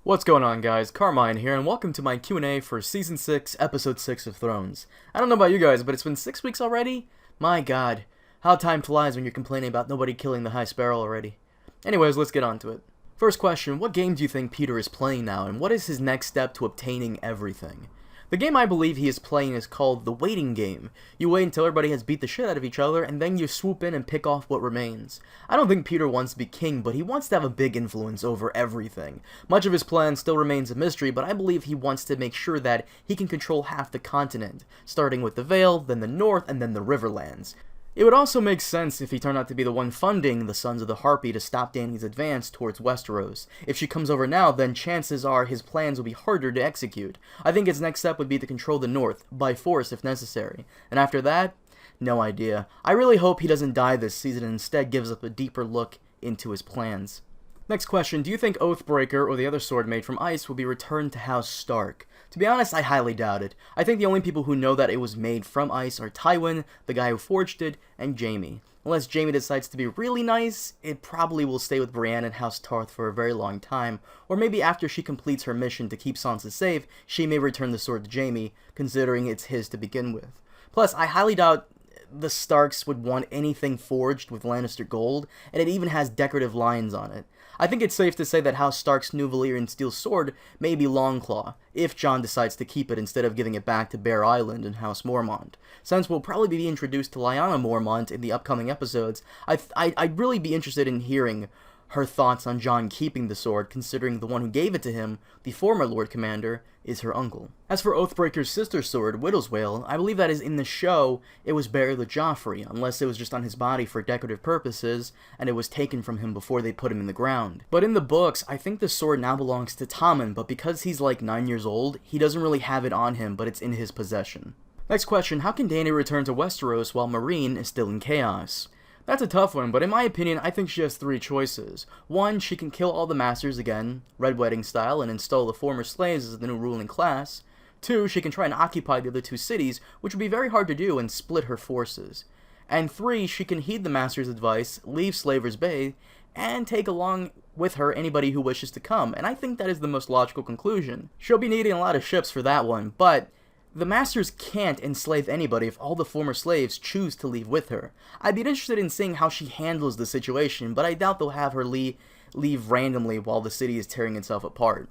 What's going on, guys? Carmine here, and welcome to my Q&A for Season 6, Episode 6 of Thrones. I don't know about you guys, but it's been 6 weeks already? My god, how time flies when you're complaining about nobody killing the High Sparrow already. Anyways, let's get on to it. First question, what game do you think Peter is playing now, and what is his next step to obtaining everything? The game I believe he is playing is called the waiting game. You wait until everybody has beat the shit out of each other, and then you swoop in and pick off what remains. I don't think Peter wants to be king, but he wants to have a big influence over everything. Much of his plan still remains a mystery, but I believe he wants to make sure that he can control half the continent, starting with the Vale, then the North, and then the Riverlands. It would also make sense if he turned out to be the one funding the Sons of the Harpy to stop Dany's advance towards Westeros. If she comes over now, then chances are his plans will be harder to execute. I think his next step would be to control the North, by force if necessary. And after that, no idea. I really hope he doesn't die this season and instead gives us a deeper look into his plans. Next question, do you think Oathbreaker or the other sword made from ice will be returned to House Stark? To be honest, I highly doubt it. I think the only people who know that it was made from ice are Tywin, the guy who forged it, and Jaime. Unless Jaime decides to be really nice, it probably will stay with Brienne and House Tarth for a very long time, or maybe after she completes her mission to keep Sansa safe, she may return the sword to Jaime, considering it's his to begin with. Plus, I highly doubt the Starks would want anything forged with Lannister gold, and it even has decorative lines on it. I think it's safe to say that House Stark's new Valyrian steel sword may be Longclaw, if Jon decides to keep it instead of giving it back to Bear Island and House Mormont. Since we'll probably be introduced to Lyanna Mormont in the upcoming episodes, I'd really be interested in hearing her thoughts on Jon keeping the sword, considering the one who gave it to him, the former Lord Commander, is her uncle. As for Oathbreaker's sister's sword, Widow's Wail, I believe that is in the show, it was buried with Joffrey, unless it was just on his body for decorative purposes, and it was taken from him before they put him in the ground. But in the books, I think the sword now belongs to Tommen, but because he's like 9 years old, he doesn't really have it on him, but it's in his possession. Next question, how can Dany return to Westeros while Meereen is still in chaos? That's a tough one, but in my opinion, I think she has 3 choices. 1, she can kill all the Masters again, Red Wedding style, and install the former slaves as the new ruling class. 2, she can try and occupy the other 2 cities, which would be very hard to do, and split her forces. And 3, she can heed the Master's advice, leave Slaver's Bay, and take along with her anybody who wishes to come, and I think that is the most logical conclusion. She'll be needing a lot of ships for that one, but the Masters can't enslave anybody if all the former slaves choose to leave with her. I'd be interested in seeing how she handles the situation, but I doubt they'll have her leave randomly while the city is tearing itself apart.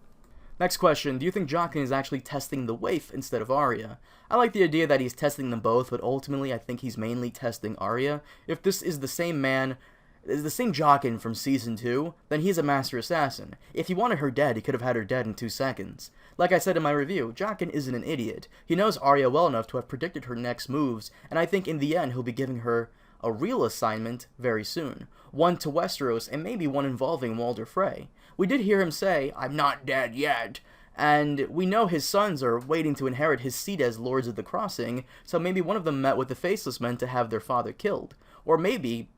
Next question, do you think Jaqen is actually testing the waif instead of Arya? I like the idea that he's testing them both, but ultimately I think he's mainly testing Arya. If this is the same man, is the same Jaqen from Season 2, then he's a master assassin. If he wanted her dead, he could have had her dead in 2 seconds. Like I said in my review, Jaqen isn't an idiot. He knows Arya well enough to have predicted her next moves, and I think in the end he'll be giving her a real assignment very soon. One to Westeros, and maybe one involving Walder Frey. We did hear him say, "I'm not dead yet," and we know his sons are waiting to inherit his seat as Lords of the Crossing, so maybe one of them met with the Faceless Men to have their father killed. Or maybe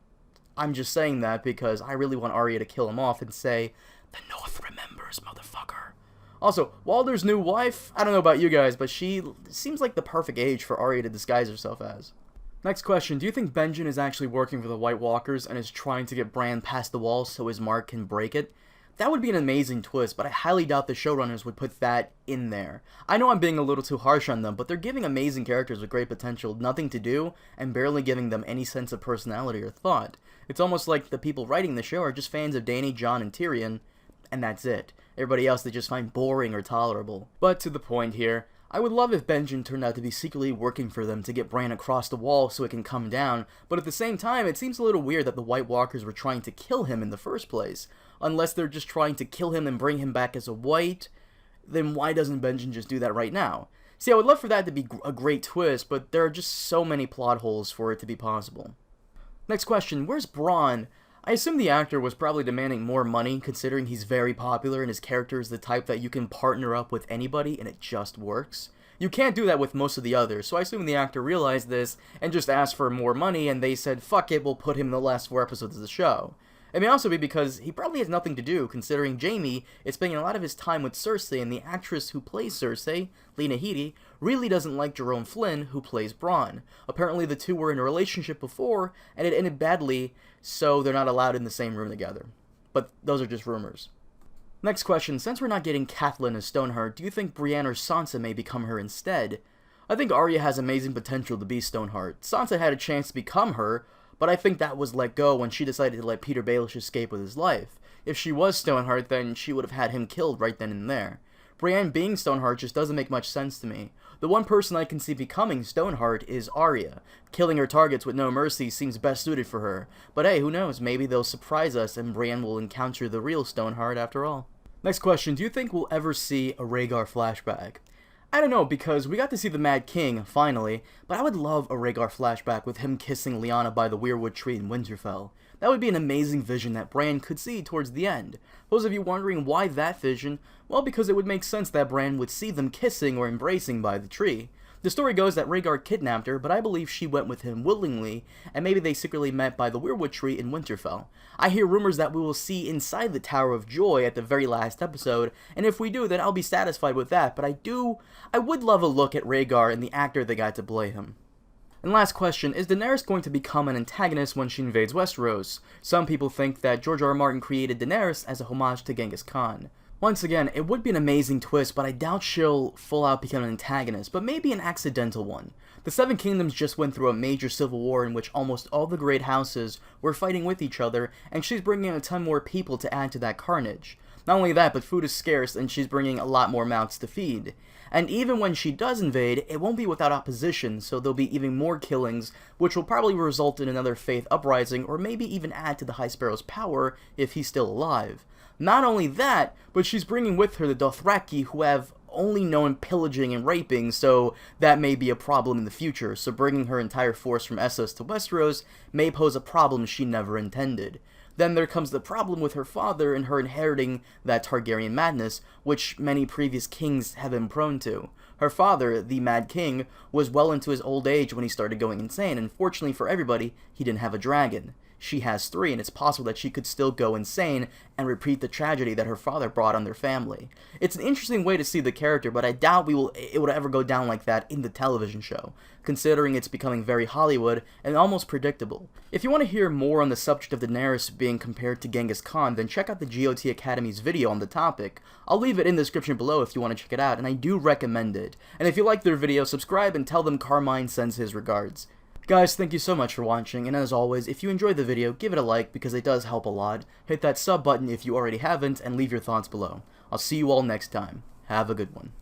I'm just saying that because I really want Arya to kill him off and say, "The North remembers, motherfucker." Also, Walder's new wife, I don't know about you guys, but she seems like the perfect age for Arya to disguise herself as. Next question, do you think Benjen is actually working for the White Walkers and is trying to get Bran past the wall so his mark can break it? That would be an amazing twist, but I highly doubt the showrunners would put that in there. I know I'm being a little too harsh on them, but they're giving amazing characters with great potential nothing to do, and barely giving them any sense of personality or thought. It's almost like the people writing the show are just fans of Dany, Jon, and Tyrion, and that's it. Everybody else they just find boring or tolerable. But to the point here, I would love if Benjen turned out to be secretly working for them to get Bran across the wall so it can come down, but at the same time, it seems a little weird that the White Walkers were trying to kill him in the first place. Unless they're just trying to kill him and bring him back as a White, then why doesn't Benjen just do that right now? See, I would love for that to be a great twist, but there are just so many plot holes for it to be possible. Next question, where's Bronn? I assume the actor was probably demanding more money, considering he's very popular and his character is the type that you can partner up with anybody and it just works. You can't do that with most of the others, so I assume the actor realized this and just asked for more money and they said, fuck it, we'll put him in the last 4 episodes of the show. It may also be because he probably has nothing to do, considering Jaime is spending a lot of his time with Cersei, and the actress who plays Cersei, Lena Headey, really doesn't like Jerome Flynn, who plays Bronn. Apparently the two were in a relationship before, and it ended badly, so they're not allowed in the same room together. But those are just rumors. Next question, since we're not getting Catelyn as Stoneheart, do you think Brienne or Sansa may become her instead? I think Arya has amazing potential to be Stoneheart. Sansa had a chance to become her, but I think that was let go when she decided to let Peter Baelish escape with his life. If she was Stoneheart, then she would have had him killed right then and there. Brienne being Stoneheart just doesn't make much sense to me. The one person I can see becoming Stoneheart is Arya. Killing her targets with no mercy seems best suited for her. But hey, who knows, maybe they'll surprise us and Brienne will encounter the real Stoneheart after all. Next question, do you think we'll ever see a Rhaegar flashback? I don't know, because we got to see the Mad King, finally, but I would love a Rhaegar flashback with him kissing Lyanna by the Weirwood tree in Winterfell. That would be an amazing vision that Bran could see towards the end. Those of you wondering why that vision, well, because it would make sense that Bran would see them kissing or embracing by the tree. The story goes that Rhaegar kidnapped her, but I believe she went with him willingly, and maybe they secretly met by the Weirwood tree in Winterfell. I hear rumors that we will see inside the Tower of Joy at the very last episode, and if we do, then I'll be satisfied with that, but I would love a look at Rhaegar and the actor that got to play him. And last question, is Daenerys going to become an antagonist when she invades Westeros? Some people think that George R. R. Martin created Daenerys as a homage to Genghis Khan. Once again, it would be an amazing twist, but I doubt she'll full out become an antagonist, but maybe an accidental one. The Seven Kingdoms just went through a major civil war in which almost all the great houses were fighting with each other, and she's bringing a ton more people to add to that carnage. Not only that, but food is scarce, and she's bringing a lot more mouths to feed. And even when she does invade, it won't be without opposition, so there'll be even more killings, which will probably result in another Faith uprising, or maybe even add to the High Sparrow's power if he's still alive. Not only that, but she's bringing with her the Dothraki, who have only known pillaging and raping, so that may be a problem in the future, so bringing her entire force from Essos to Westeros may pose a problem she never intended. Then there comes the problem with her father and her inheriting that Targaryen madness, which many previous kings have been prone to. Her father, the Mad King, was well into his old age when he started going insane, and fortunately for everybody, he didn't have a dragon. She has 3, and it's possible that she could still go insane and repeat the tragedy that her father brought on their family. It's an interesting way to see the character, but I doubt it would ever go down like that in the television show, considering it's becoming very Hollywood and almost predictable. If you want to hear more on the subject of Daenerys being compared to Genghis Khan, then check out the GOT Academy's video on the topic. I'll leave it in the description below if you want to check it out, and I do recommend it. And if you like their video, subscribe and tell them Carmine sends his regards. Guys, thank you so much for watching, and as always, if you enjoyed the video, give it a like because it does help a lot. Hit that sub button if you already haven't, and leave your thoughts below. I'll see you all next time. Have a good one.